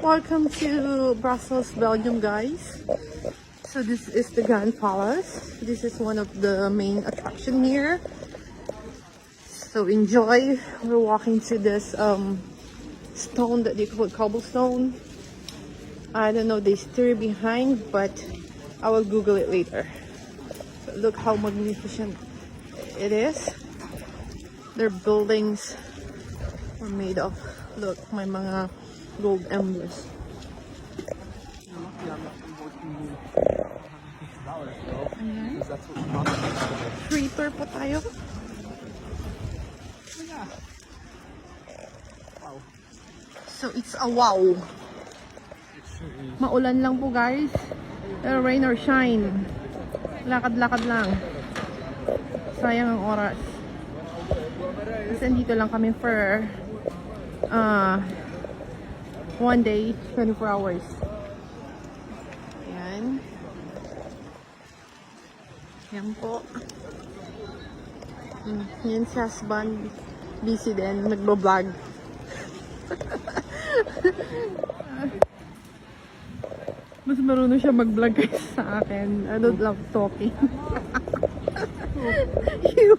Welcome to Brussels, Belgium, guys. So this is the Grand Palace. This is one of the main attraction here. So enjoy. We're walking through this stone that they call cobblestone. I don't know the history behind, but I will Google it later. So look how magnificent it is. Their buildings are made of, look, may mga gold emblems. Ayan. Free tour po tayo. So it's a wow. Maulan lang po, guys. Pero rain or shine, lakad-lakad lang. Sayang ang oras. Kasi dito lang kami for 1 day, 24 hours. Ayan. Yan po. Yan si husband. Busy din, nagbo-vlog. Mas marunong siya mag-vlog kaysa sa akin. I don't love talking. You.